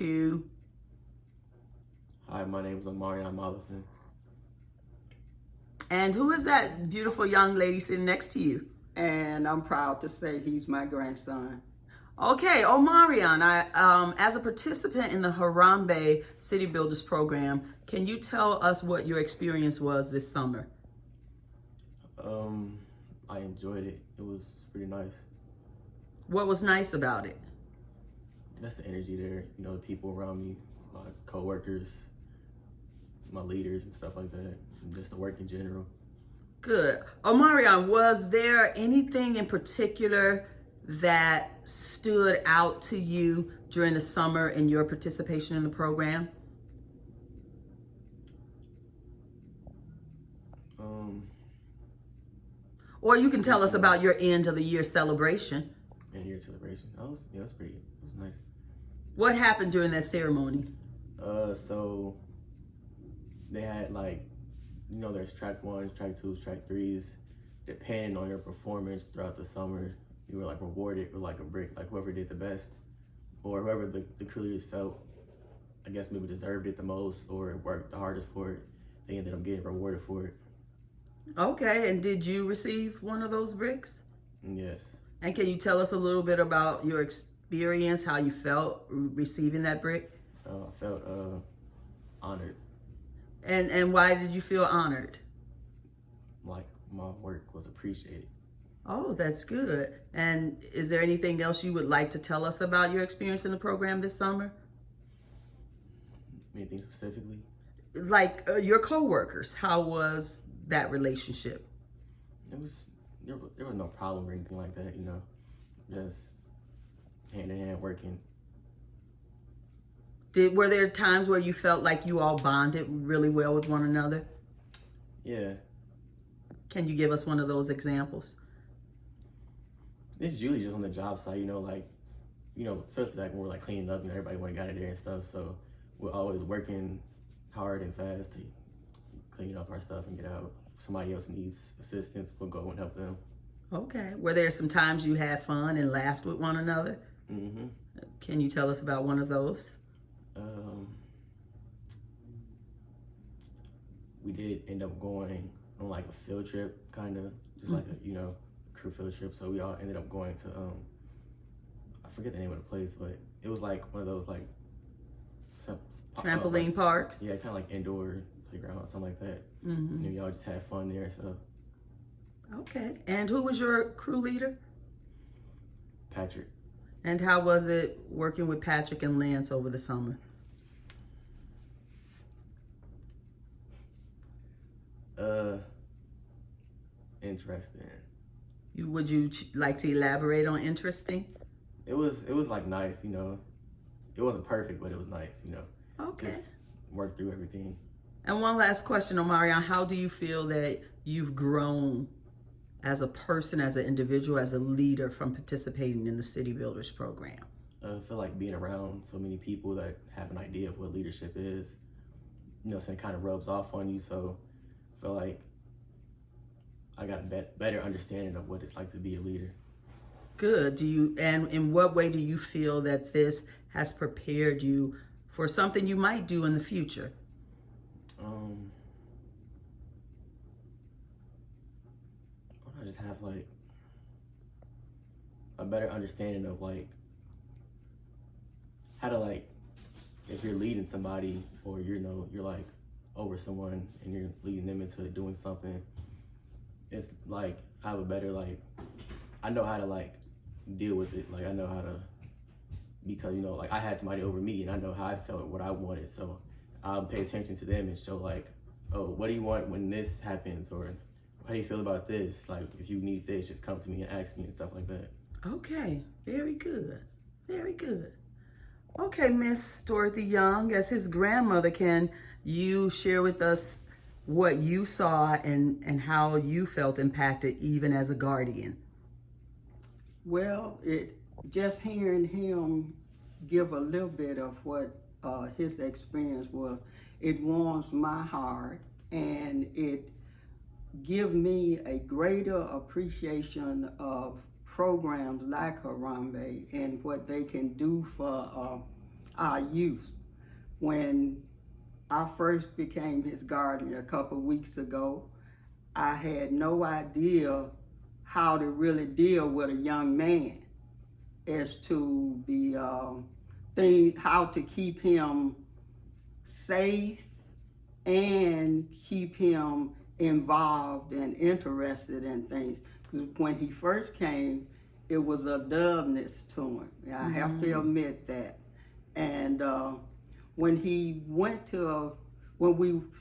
to... Hi, my name is Omarion. And who is that beautiful young lady sitting next to you? And I'm proud to say he's my grandson. Okay, Omarion, as a participant in the Harambee Citybuilders program, can you tell us what your experience was this summer? I enjoyed it. It was pretty nice. What was nice about it? That's the energy there. You know, the people around me, my coworkers, my leaders and stuff like that. And just the work in general. Good. Omarion, was there anything in particular that stood out to you during the summer in your participation in the program? Or you can tell us about your end of the year celebration. End of year celebration. It was nice. What happened during that ceremony? So they had there's track 1s, track 2s, track 3s. Depending on your performance throughout the summer, you were rewarded with a brick, whoever did the best, or whoever the crew leaders felt, I guess maybe deserved it the most or worked the hardest for it. They ended up getting rewarded for it. Okay, and did you receive one of those bricks? Yes. And can you tell us a little bit about your experience, how you felt receiving that brick? I felt honored. And why did you feel honored? Like my work was appreciated. Oh, that's good. And is there anything else you would like to tell us about your experience in the program this summer? Anything specifically? Like your coworkers, how was that relationship? There was no problem or anything like that, just hand in hand working. Were there times where you felt like you all bonded really well with one another? Yeah. Can you give us one of those examples? It's usually just on the job site, especially when we're cleaning up, everybody went and got it there and stuff. So we're always working hard and fast to clean up our stuff and get out. If somebody else needs assistance, we'll go and help them. Okay. Were there some times you had fun and laughed with one another? Mm-hmm. Can you tell us about one of those? We did end up going on a field trip, kind of, just a crew field trip. So we all ended up going to I forget the name of the place, but it was one of those trampoline parks. Yeah, kind of indoor playground or something like that. Mm-hmm. And we all just had fun there. So. Okay. And who was your crew leader? Patrick. And how was it working with Patrick and Lance over the summer? Interesting. Would you like to elaborate on interesting? It was nice, It wasn't perfect, but it was nice, Okay. Just work through everything. And one last question, Omarion, how do you feel that you've grown as a person, as an individual, as a leader from participating in the City Builders program? I feel like being around so many people that have an idea of what leadership is, so it kind of rubs off on you. So I feel like I got a better understanding of what it's like to be a leader. Good. And in what way do you feel that this has prepared you for something you might do in the future? I just have a better understanding of how to if you're leading somebody or you're over someone and you're leading them into doing something, it's I have a better I know how to deal with it. I know how to, because I had somebody over me and I know how I felt, what I wanted, so I'll pay attention to them and show oh, what do you want when this happens, or how do you feel about this? If you need this, just come to me and ask me and stuff like that. Okay, very good, very good. Okay, Miss Dorothy Young, as his grandmother, can you share with us what you saw and how you felt impacted even as a guardian? Well, just hearing him give a little bit of what his experience was, it warms my heart, and it gives me a greater appreciation of programs like Harambee and what they can do for our youth. When I first became his guardian a couple weeks ago, I had no idea how to really deal with a young man as to the thing, how to keep him safe and keep him involved and interested in things. Because when he first came, it was a dullness to him. I have to admit that. And when we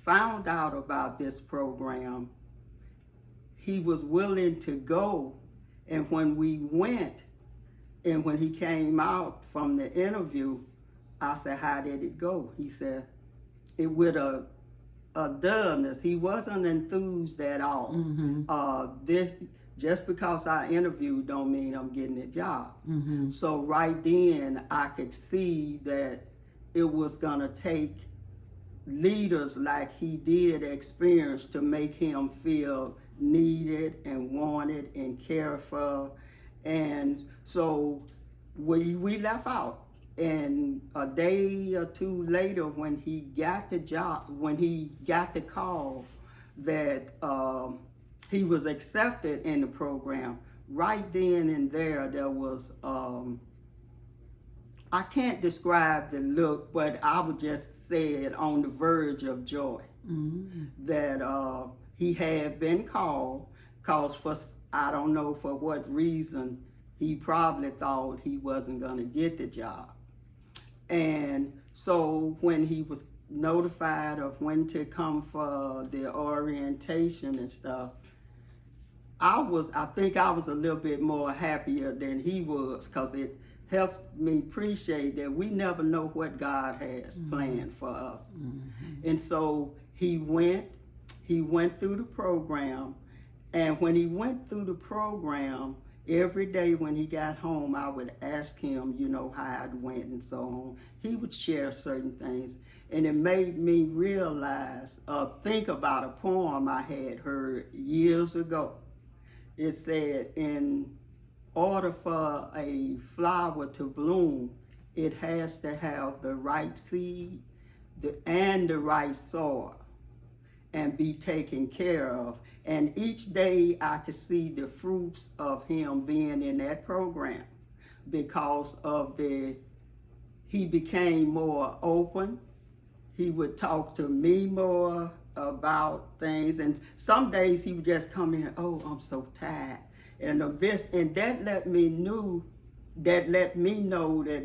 found out about this program, he was willing to go. And when we went, and when he came out from the interview, I said, how did it go? He said, it with a dullness. He wasn't enthused at all. This just because I interviewed don't mean I'm getting a job. So right then I could see that it was gonna take leaders like he did experience to make him feel needed and wanted and cared for. And so we left out. And a day or two later, when he got the job, when he got the call that he was accepted in the program, right then and there was, I can't describe the look, but I would just say it on the verge of joy. That he had been called, cause for, I don't know for what reason, he probably thought he wasn't gonna get the job. And so when he was notified of when to come for the orientation and stuff, I think I was a little bit more happier than he was, because it helped me appreciate that we never know what God has planned for us. And so he went through the program, and when he went through the program, every day when he got home, I would ask him, how it went and so on. He would share certain things, and it made me realize, think about a poem I had heard years ago. It said, in order for a flower to bloom, it has to have the right seed and the right soil and be taken care of. And each day I could see the fruits of him being in that program, because of he became more open. He would talk to me more about things. And some days he would just come in, oh, I'm so tired. And that let me know at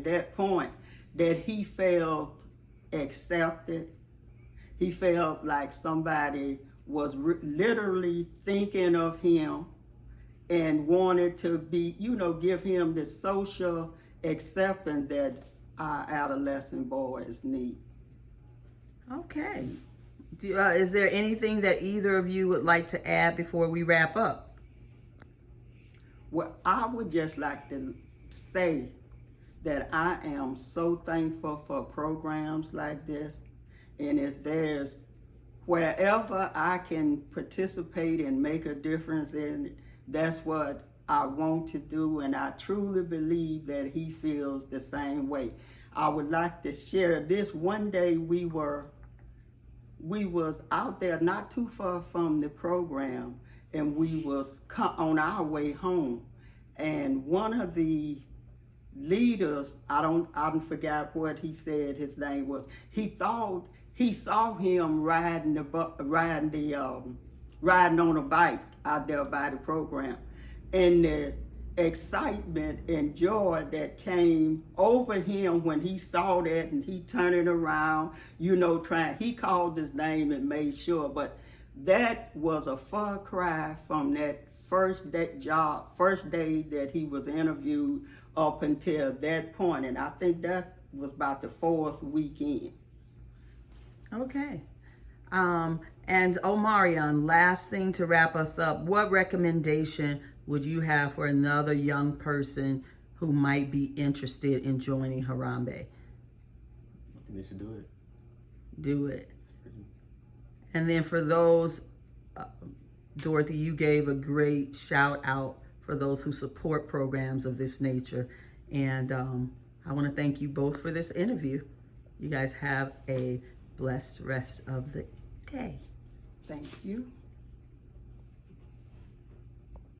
that point that he felt accepted. He felt like somebody was literally thinking of him and wanted to be, give him the social acceptance that our adolescent boys need. Okay. Is there anything that either of you would like to add before we wrap up? Well, I would just like to say that I am so thankful for programs like this. And if there's wherever I can participate and make a difference in it, that's what I want to do. And I truly believe that he feels the same way. I would like to share this. One day we was out there not too far from the program, and we was on our way home. And one of the leaders, I don't forget what he said his name was. He thought he saw him riding on a bike out there by the program, and the excitement and joy that came over him when he saw that, and he turning around, he called his name and made sure. But that was a far cry from that first day that he was interviewed up until that point. And I think that was about the 4th weekend. Okay. And Omarion, last thing to wrap us up, what recommendation would you have for another young person who might be interested in joining Harambee? I think they should do it. Do it. And then for those, Dorothy, you gave a great shout out for those who support programs of this nature. And I want to thank you both for this interview. You guys have a blessed rest of the day. Thank you.